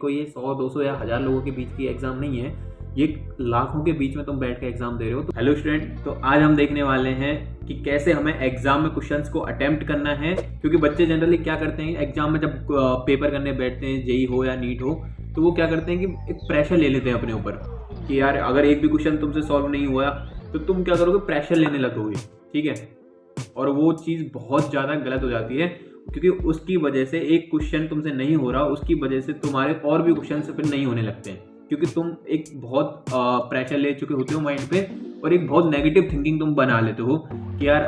कोई ये 100, 200 या 1000 लोगों के बीच की एग्जाम नहीं है, ये लाखों के बीच में तुम बैठ के एग्जाम दे रहे हो। तो हेलो स्टूडेंट, तो आज हम देखने वाले हैं कि कैसे हमें एग्जाम में क्वेश्चंस को अटेम्प्ट करना है। क्योंकि बच्चे जनरली क्या करते हैं, एग्जाम में जब पेपर करने बैठते हैं, जेई हो या नीट हो, तो वो क्या करते हैं कि एक प्रेशर ले लेते हैं अपने ऊपर कि यार अगर एक भी क्वेश्चन तुमसे सॉल्व नहीं हुआ तो तुम क्या करोगे, प्रेशर लेने लगोगे। ठीक है, और वो चीज़ बहुत ज़्यादा गलत हो जाती है, क्योंकि उसकी वजह से एक क्वेश्चन तुमसे नहीं हो रहा, उसकी वजह से तुम्हारे और भी क्वेश्चन फिर नहीं होने लगते हैं, क्योंकि तुम एक बहुत प्रेशर ले चुके होते हो माइंड पे, और एक बहुत नेगेटिव थिंकिंग तुम बना लेते हो कि यार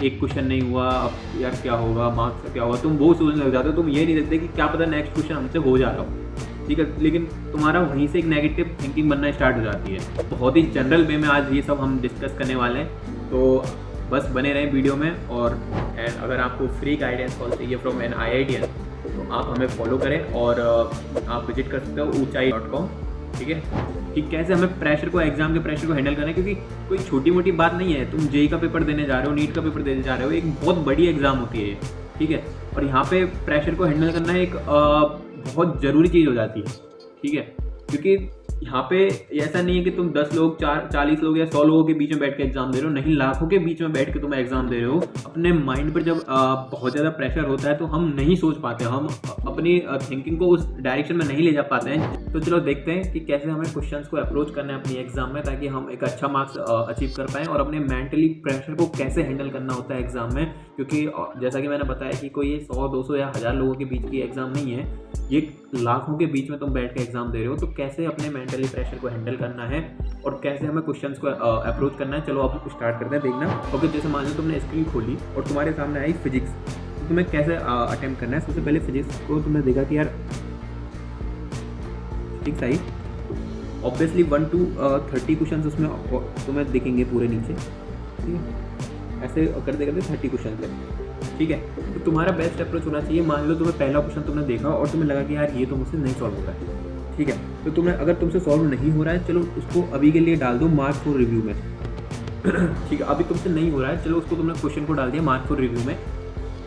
एक क्वेश्चन नहीं हुआ, अब यार क्या होगा, मार्क्स का क्या होगा, तुम वो सोचने लग जाते हो। तुम ये नहीं देखते कि क्या पता नेक्स्ट क्वेश्चन हमसे हो जा रहा हो। ठीक है, लेकिन तुम्हारा वहीं से एक नेगेटिव थिंकिंग बनना स्टार्ट हो जाती है। बहुत ही जनरल वे में आज ये सब हम डिस्कस करने वाले हैं, तो बस बने रहें वीडियो में। और अगर आपको फ्री गाइडेंस कॉल चाहिए फ्रॉम एन IITian तो आप हमें फॉलो करें और आप विजिट कर सकते हो ऊंचाई.com। ठीक है, कि कैसे हमें प्रेशर को, एग्जाम के प्रेशर को हैंडल करना है, क्योंकि कोई छोटी मोटी बात नहीं है। तुम जेई का पेपर देने जा रहे हो, नीट का पेपर देने जा रहे हो, एक बहुत बड़ी एग्जाम होती है। ठीक है, और यहाँ पे प्रेशर को हैंडल करना एक बहुत ज़रूरी चीज़ हो जाती है। ठीक है, क्योंकि यहाँ पे ऐसा नहीं है कि तुम 10 लोग, 40 लोग या 100 लोगों के बीच में बैठ के एग्जाम दे रहे हो, नहीं, लाखों के बीच में बैठ के तुम एग्जाम दे रहे हो। अपने माइंड पर जब बहुत ज़्यादा प्रेशर होता है तो हम नहीं सोच पाते, हम अपनी थिंकिंग को उस डायरेक्शन में नहीं ले जा पाते हैं। तो चलो देखते हैं कि कैसे हमें क्वेश्चंस को अप्रोच करना है अपनी एग्जाम में, ताकि हम एक अच्छा मार्क्स अचीव कर पाएँ, और अपने मेंटली प्रेशर को कैसे हैंडल करना होता है एग्जाम में। क्योंकि जैसा कि मैंने बताया कि कोई ये 100, 200 या 1000 लोगों के बीच की एग्जाम नहीं है, ये लाखों के बीच में तुम बैठ के एग्जाम दे रहे हो। तो कैसे अपने मेंटली प्रेशर को हैंडल करना है और कैसे हमें क्वेश्चंस को अप्रोच करना है, चलो अब स्टार्ट करते हैं देखना। ओके, जैसे मान लो तुमने स्क्रीन खोली और तुम्हारे सामने आई फिजिक्स, तो तुम्हें कैसे अटेम्प्ट करना है। सबसे पहले फिजिक्स को तुमने देखा कि यार physics I, obviously 1 to 30 question उसमें तुम्हें दिखेंगे पूरे नीचे। ठीक है, ऐसे करते करते 30 क्वेश्चन है। ठीक है, तो तुम्हारा बेस्ट अप्रोच होना चाहिए। मान लो तुम्हें पहला क्वेश्चन तुमने देखा और तुम्हें लगा कि यार ये तो मुझसे नहीं सॉल्व होता है। ठीक है, तो तुम्हें अगर तुमसे सॉल्व नहीं हो रहा है, चलो उसको अभी के लिए डाल दो मार्क फॉर रिव्यू में। ठीक है, अभी तुमसे नहीं हो रहा है, चलो उसको तुमने क्वेश्चन को डाल दिया मार्क फॉर रिव्यू में।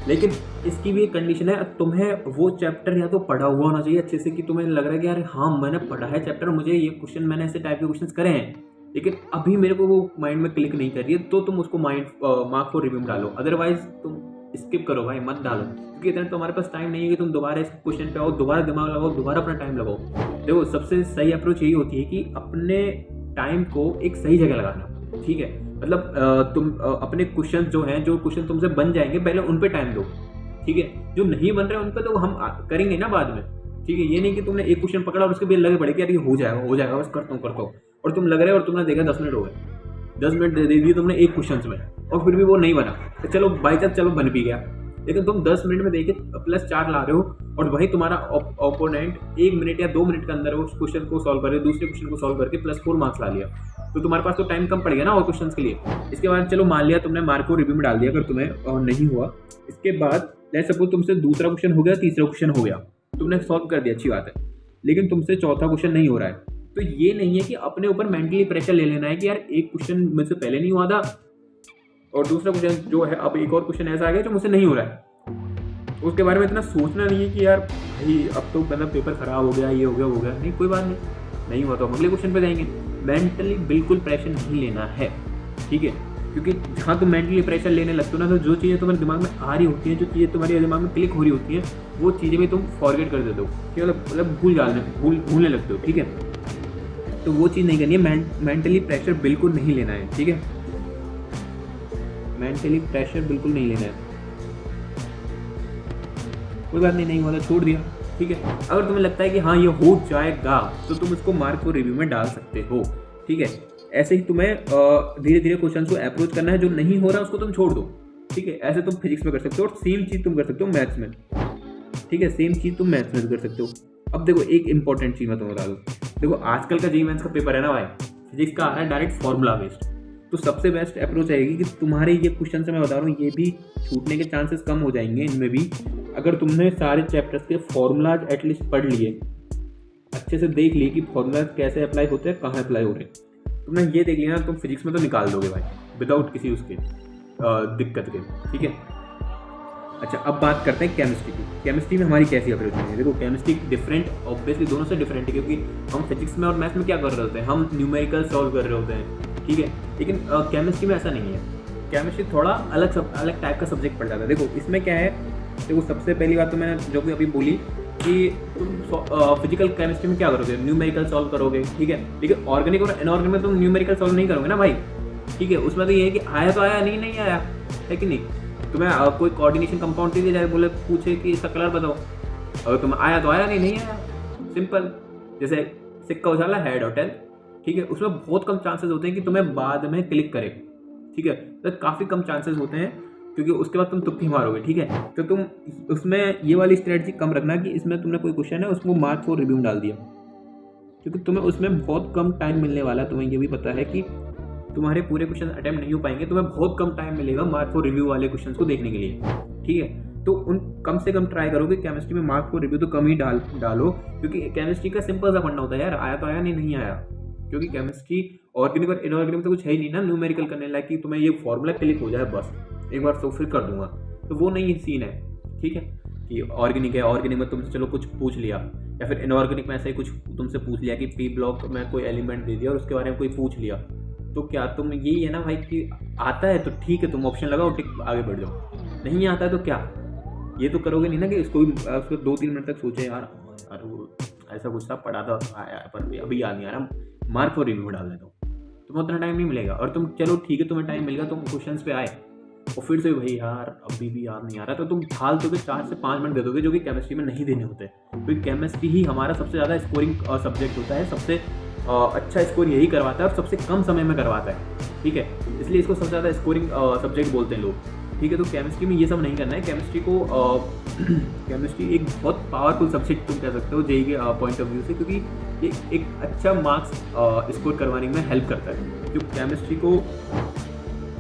लेकिन इसकी भी एक कंडीशन है, तुम्हें वो चैप्टर या तो पढ़ा हुआ होना चाहिए अच्छे से, कि तुम्हें लग रहा है कि यार हाँ मैंने पढ़ा है चैप्टर, मुझे ये क्वेश्चन, मैंने ऐसे टाइप के क्वेश्चन करे हैं, लेकिन अभी मेरे को वो माइंड में क्लिक नहीं कर रही है, तो तुम उसको मार्क फॉर रिव्यू में डालो। अदरवाइज तुम स्किप करो भाई, मत डालो, क्योंकि इतना तुम्हारे पास टाइम नहीं है कि तुम दोबारा इस क्वेश्चन पे आओ, दोबारा दिमाग लगाओ, दोबारा अपना टाइम लगाओ। देखो, सबसे सही अप्रोच यही होती है कि अपने टाइम को एक सही जगह लगाना। ठीक है, मतलब तुम अपने क्वेश्चन जो हैं, जो क्वेश्चन तुमसे बन जाएंगे, पहले उन पे टाइम दो। ठीक है, जो नहीं बन रहे उन पे तो हम करेंगे ना बाद में। ठीक है, ये नहीं कि तुमने एक क्वेश्चन पकड़ा और उसके बाद लगे पड़े कि यार ये हो जाएगा बस करता हूँ, और तुम लग रहे हो और तुमने देखा 10 मिनट हो गए, 10 मिनट दे दिए तुमने एक क्वेश्चन में, और फिर भी वो नहीं बना। तो चलो बाई चांस चलो बन भी गया, लेकिन तुम 10 मिनट में देखे +4 ला रहे हो, और वही तुम्हारा ओपोनेंट 1 मिनट या 2 मिनट के अंदर उस क्वेश्चन को सॉल्व करे, दूसरे क्वेश्चन को सॉल्व करके +4 मार्क्स ला लिया। तो तुम्हारे पास तो टाइम कम पड़ गया ना और क्वेश्चन के लिए। इसके बाद चलो मान लिया तुमने मार्क को रिव्यू में डाल दिया, अगर तुम्हें नहीं हुआ, इसके बाद लेट्स सपोज तुमसे दूसरा क्वेश्चन हो गया, तीसरा क्वेश्चन हो गया, तुमने सॉल्व कर दिया, अच्छी बात है, लेकिन तुमसे चौथा क्वेश्चन नहीं हो रहा है। तो ये नहीं है कि अपने ऊपर मेंटली प्रेशर ले लेना है कि यार एक क्वेश्चन मुझसे पहले नहीं हुआ था, और दूसरा क्वेश्चन जो है अब एक और क्वेश्चन ऐसा आ गया जो मुझसे नहीं हो रहा है। उसके बारे में इतना सोचना नहीं है कि यार भाई अब तो मतलब पेपर खराब हो गया, ये हो गया, वो हो गया। नहीं, कोई बात नहीं हुआ तो हम अगले क्वेश्चन पे जाएंगे। मेंटली बिल्कुल प्रेशर नहीं लेना है। ठीक है, क्योंकि जहाँ तुम मेंटली प्रेशर लेने लगते हो ना, तो जो चीज़ें तुम्हारे दिमाग में आ रही होती हैं, जो चीज़ें तुम्हारे दिमाग में क्लिक हो रही होती हैं, वो चीज़ें भी तुम फॉरगेट कर देते हो, मतलब भूलने लगते हो। ठीक है, तो वो चीज़ नहीं करनी है। मेंटली प्रेशर बिल्कुल नहीं लेना है। ठीक है, मेंटली प्रेशर बिल्कुल नहीं लेना है। कोई बात नहीं हुआ था, छोड़ दिया। ठीक है, अगर तुम्हें लगता है कि हाँ ये हो जाएगा, तो तुम इसको मार्क फॉर रिव्यू में डाल सकते हो। ठीक है, ऐसे ही तुम्हें धीरे धीरे क्वेश्चन को अप्रोच करना है। जो नहीं हो रहा उसको तुम छोड़ दो। ठीक है, ऐसे तुम फिजिक्स में कर सकते हो, और सेम चीज़ तुम कर सकते हो मैथ्स में। ठीक है, सेम चीज़ तुम मैथ्स में कर सकते हो। अब देखो, एक इंपॉर्टेंट चीज़ मैं तुम्हें बता दूँ। देखो, आजकल का जेईई मेंस का पेपर है ना भाई, फिजिक्स का आ रहा है डायरेक्ट फॉर्मूला बेस्ड। तो सबसे बेस्ट अप्रोच आएगी कि तुम्हारे ये क्वेश्चन से मैं बता रहा हूँ, ये भी छूटने के चांसेस कम हो जाएंगे इनमें भी, अगर तुमने सारे चैप्टर्स के फॉर्मूलाज एटलीस्ट पढ़ लिए, अच्छे से देख लिए कि फॉर्मूलाज कैसे अप्लाई होते हैं, कहाँ अप्लाई हो रहे हैं। तुमने ये देख लिया ना, तुम फिजिक्स में तो निकाल दोगे भाई, विदाउट किसी उसके दिक्कत के। ठीक है, अच्छा, अब बात करते हैं केमिस्ट्री की। केमिस्ट्री में हमारी कैसी अप्रोच है? देखो केमिस्ट्री डिफरेंट, ऑब्वियसली दोनों से डिफरेंट है, क्योंकि हम फिजिक्स में और मैथ्स में क्या कर रहे होते हैं, हम न्यूमेरिकल सॉल्व कर रहे होते हैं, ठीक है। लेकिन केमिस्ट्री में ऐसा नहीं है। केमिस्ट्री थोड़ा अलग टाइप का सब्जेक्ट पड़ जाता है। देखो इसमें क्या है, देखो सबसे पहली बात तो मैंने जो भी अभी बोली कि तुम फिजिकल केमिस्ट्री में क्या करोगे, न्यूमेरिकल सॉल्व करोगे, ठीक है। लेकिन ऑर्गेनिक और इनऑर्गेनिक में तुम न्यूमेरिकल सॉल्व नहीं करोगे ना भाई, ठीक है। उसमें तो ये है कि आया तो आया, नहीं आया, है कि नहीं। तुम्हें कोई कोऑर्डिनेशन कंपाउंड दे दिया जाए, बोले पूछे कि इसका कलर बताओ, अगर तुम्हें आया तो आया, नहीं आया, सिंपल। जैसे सिक्का उछाला, हेड और टेल, ठीक है। उसमें बहुत कम चांसेस होते हैं कि तुम्हें बाद में क्लिक करे, ठीक है। तो काफ़ी कम चांसेस होते हैं, क्योंकि उसके बाद तुम तुक्के मारोगे, ठीक है। तो तुम उसमें ये वाली स्ट्रेटजी कम रखना कि इसमें तुमने कोई क्वेश्चन है उसको मार्क फॉर रिव्यू डाल दिया, क्योंकि तुम्हें उसमें बहुत कम टाइम मिलने वाला है। तुम्हें ये भी पता है कि तुम्हारे पूरे क्वेश्चन अटेम्प्ट नहीं हो पाएंगे, तुम्हें बहुत कम टाइम मिलेगा मार्क फॉर रिव्यू वाले क्वेश्चंस को देखने के लिए, ठीक है। तो उन कम से कम ट्राई करोगे केमिस्ट्री में मार्क फॉर रिव्यू तो कम ही डालो, क्योंकि केमिस्ट्री का सिंपल सा फंडा होता है यार, आया तो आया, नहीं आया। क्योंकि केमिस्ट्री ऑर्गेनिक और इनऑर्गेनिक में तो कुछ है ही नहीं ना न्यूमेरिकल करने लायक कि तुम्हें ये फॉर्मूला क्लिक हो जाए बस एक बार तो फिर कर दूंगा, तो वो नहीं सीन है, ठीक है। कि ऑर्गेनिक है, ऑर्गेनिक में तुमसे चलो कुछ पूछ लिया, या फिर इनऑर्गेनिक में ऐसा ही कुछ तुमसे पूछ लिया कि पी ब्लॉक में कोई एलिमेंट दे दिया और उसके बारे में कोई पूछ लिया, तो क्या तुम यही है ना भाई कि आता है तो ठीक है, तुम ऑप्शन लगाओ, टिक, आगे बढ़ जाओ। नहीं आता है तो क्या, ये तो करोगे नहीं ना कि उसको 2-3 मिनट तक सोचे यार अरे वो ऐसा कुछ था पढ़ा था पर अभी याद नहीं आ रहा, मार्क फॉर रिव्यू डाल देता हूँ। तुम्हें उतना टाइम नहीं मिलेगा, और तुम चलो ठीक है तुम्हें टाइम मिलेगा, तुम क्वेश्चन पे आए और फिर से भाई यार अभी भी याद नहीं आ रहा, तो तुम फालतू के 4 से 5 मिनट दे दोगे, जो कि केमिस्ट्री में नहीं देने होते, क्योंकि केमिस्ट्री ही हमारा सबसे ज़्यादा स्कोरिंग सब्जेक्ट होता है, सबसे अच्छा स्कोर यही करवाता है और सबसे कम समय में करवाता है, ठीक है। इसलिए इसको सबसे ज़्यादा स्कोरिंग सब्जेक्ट बोलते हैं लोग, ठीक है। तो केमिस्ट्री में ये सब नहीं करना है। केमिस्ट्री को केमिस्ट्री एक बहुत पावरफुल सब्जेक्ट तुम कह सकते हो जेईई के पॉइंट ऑफ व्यू से, क्योंकि ये एक अच्छा मार्क्स स्कोर करवाने में हेल्प करता है। जो केमिस्ट्री को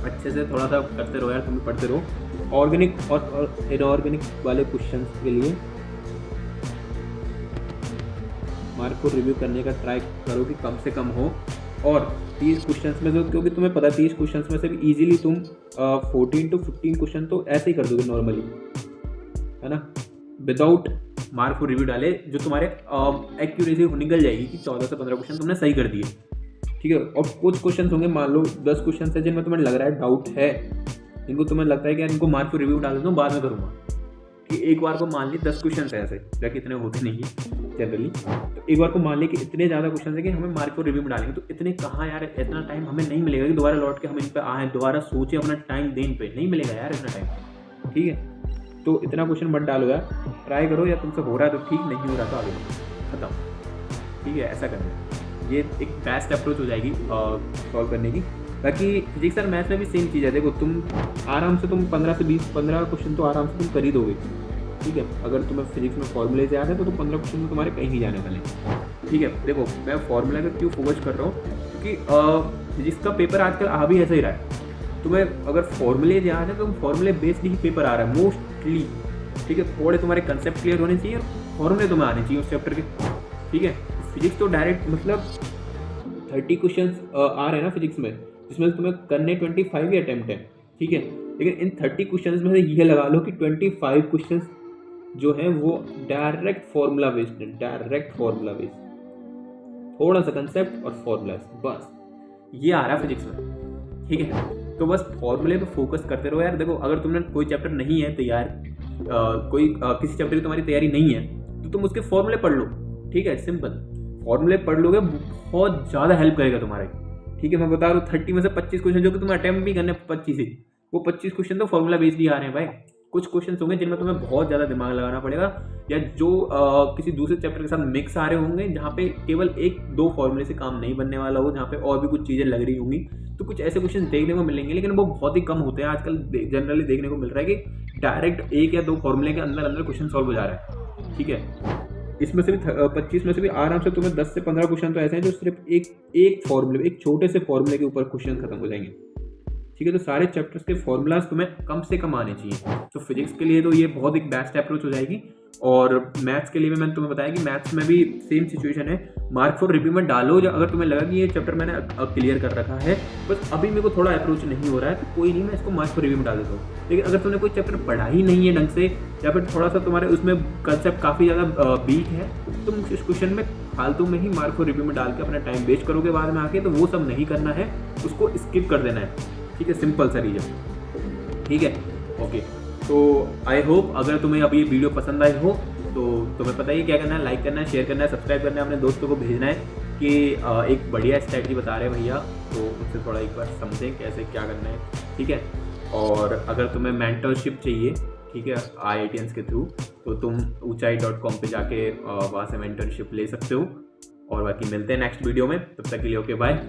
अच्छे से थोड़ा सा करते रहो यार, तुम पढ़ते रहो। ऑर्गेनिक और इनऑर्गेनिक वाले क्वेश्चन के लिए मार्क को रिव्यू करने का ट्राई करो कि कम से कम हो, और 30 क्वेश्चंस में तो, क्योंकि तुम्हें पता है 30 क्वेश्चंस में से भी इजीली तुम 14 to 15 क्वेश्चन तो ऐसे ही कर दोगे नॉर्मली, है ना, विदाउट मार्क फॉर रिव्यू डाले, जो तुम्हारे एक्यूरेसी निकल जाएगी कि 14 से 15 क्वेश्चन तुमने सही कर दिए, ठीक है। और कुछ क्वेश्चन होंगे, मान लो 10 क्वेश्चन है जिनमें तुम्हें लग रहा है डाउट है, जिनको तुम्हें लगता है कि इनको मार्क फॉर रिव्यू डाल देता हूँ बाद में करूँगा, कि एक बार को मान ली 10 क्वेश्चन है ऐसे, जबकि इतने होते नहीं है जनरली, तो एक बार को मान ली कि इतने ज़्यादा क्वेश्चन है कि हमें मार्क फॉर रिव्यू में डालेंगे, तो इतने कहाँ यार, इतना टाइम हमें नहीं मिलेगा कि दोबारा लौट के हम इन पे आए, दोबारा सोचे, अपना टाइम देने पे नहीं मिलेगा यार इतना टाइम, ठीक है। तो इतना क्वेश्चन मत डालो यार, ट्राई करो, या तुमसे हो रहा है तो ठीक, नहीं हो रहा तो आगे खत्म, ठीक है। ऐसा करना, ये एक बेस्ट अप्रोच हो जाएगी सॉल्व करने की। बाकी फिजिक्स और मैथ्स में भी सेम चीज़ है। देखो तुम आराम से तुम 15 से 15 क्वेश्चन तो आराम से तुम कर ही दोगे, ठीक है। अगर तुम्हें फिजिक्स में फॉर्मूले से याद है तो 15 क्वेश्चन में तुम्हारे कहीं नहीं जाने वाले, ठीक है। देखो मैं फॉर्मूला पे क्यों फोकस कर रहा हूँ, क्योंकि फिजिक्स का पेपर आजकल आ भी ऐसा ही रहा है। तुम्हें अगर फॉर्मूले याद है तो फॉर्मूले बेस्ड ही पेपर आ रहा है मोस्टली, ठीक है। थोड़े तुम्हारे कंसेप्ट क्लियर होने चाहिए और फॉर्मूले तुम्हें आने चाहिए उस चैप्टर के, ठीक है। फिजिक्स तो डायरेक्ट मतलब 30 क्वेश्चन आ रहे हैं ना फिजिक्स में, जिसमें तुम्हें करने 25 ही अटैम्प्ट है, ठीक है। लेकिन इन 30 क्वेश्चन में से ये लगा लो कि 25 क्वेश्चन जो है वो डायरेक्ट फॉर्मूला बेस्ड है, डायरेक्ट फॉर्मूला बेस्ड, थोड़ा सा कंसेप्ट और फॉर्मूला, बस ये आ रहा है फिजिक्स में, ठीक है। तो बस फॉर्मूले पे फोकस करते रहो यार। देखो अगर तुमने कोई चैप्टर नहीं है तैयार, किसी चैप्टर की तुम्हारी तैयारी नहीं है, तो तुम उसके फॉर्मूले पढ़ लो, ठीक है। सिंपल फॉर्मूले पढ़ लोगे, बहुत ज़्यादा हेल्प करेगा तुम्हारे, ठीक है। मैं बता रहा हूँ 30 में से 25 क्वेश्चन जो कि तुम्हें अटेम्प्ट भी करने 25 ही, वो 25 क्वेश्चन तो फॉर्मूला बेस्ड ही आ रहे हैं भाई। कुछ क्वेश्चन होंगे जिनमें तुम्हें बहुत ज़्यादा दिमाग लगाना पड़ेगा, या जो किसी दूसरे चैप्टर के साथ मिक्स आ रहे होंगे, जहाँ पे केवल 1-2 फॉर्मूले से काम नहीं बनने वाला हो, जहाँ पे और भी कुछ चीज़ें लग रही होंगी, तो कुछ ऐसे क्वेश्चन देखने को मिलेंगे, लेकिन वो बहुत ही कम होते हैं। आजकल जनरली देखने को मिल रहा है कि डायरेक्ट 1 या 2 फॉर्मूले के अंदर क्वेश्चन सॉल्व हो जा रहा है, ठीक है। इसमें से भी 25 में से भी आराम से तुम्हें 10 से 15 क्वेश्चन तो ऐसे हैं जो सिर्फ एक फॉर्मूले, एक छोटे से फॉर्मूले के ऊपर क्वेश्चन खत्म हो जाएंगे, ठीक है। तो सारे चैप्टर्स के फॉर्मूलाज तुम्हें कम से कम आने चाहिए। तो फिजिक्स के लिए तो ये बहुत एक बेस्ट अप्रोच हो जाएगी। और मैथ्स के लिए भी मैंने तुम्हें बताया कि मैथ्स में भी सेम सिचुएशन है, मार्क फॉर रिव्यू में डालो अगर तुम्हें लगा कि ये चैप्टर मैंने क्लियर कर रखा है, बस अभी मेरे को थोड़ा अप्रोच नहीं हो रहा है तो कोई नहीं, मैं इसको मार्क फॉर रिव्यू में डाल देता हूँ। लेकिन अगर तुमने कोई चैप्टर पढ़ा ही नहीं है ढंग से, या फिर थोड़ा सा तुम्हारे उसमें कंसेप्ट काफ़ी ज़्यादा वीक है, तुम इस क्वेश्चन में फालतू में ही मार्क फॉर रिव्यू में डाल के अपना टाइम वेस्ट करोगे बाद में आके, तो वो सब नहीं करना है, उसको स्किप कर देना है। ठीक है, सिंपल सा रीजन। ठीक है, ओके। तो आई होप अगर तुम्हें अभी ये वीडियो पसंद आई हो तो तुम्हें पता ही क्या करना है, लाइक करना है, शेयर करना है, सब्सक्राइब करना है, अपने दोस्तों को भेजना है कि एक बढ़िया स्ट्रैटेजी बता रहे हैं भैया, तो उनसे थोड़ा एक बार समझें कैसे क्या करना है। ठीक है, और अगर तुम्हें मेंटरशिप चाहिए, ठीक है, IITians के थ्रू, तो तुम ऊंचाई.com पे जाके वहाँ से मेंटरशिप ले सकते हो। और बाकी मिलते हैं नेक्स्ट वीडियो में, तब तक के लिए ओके बाय।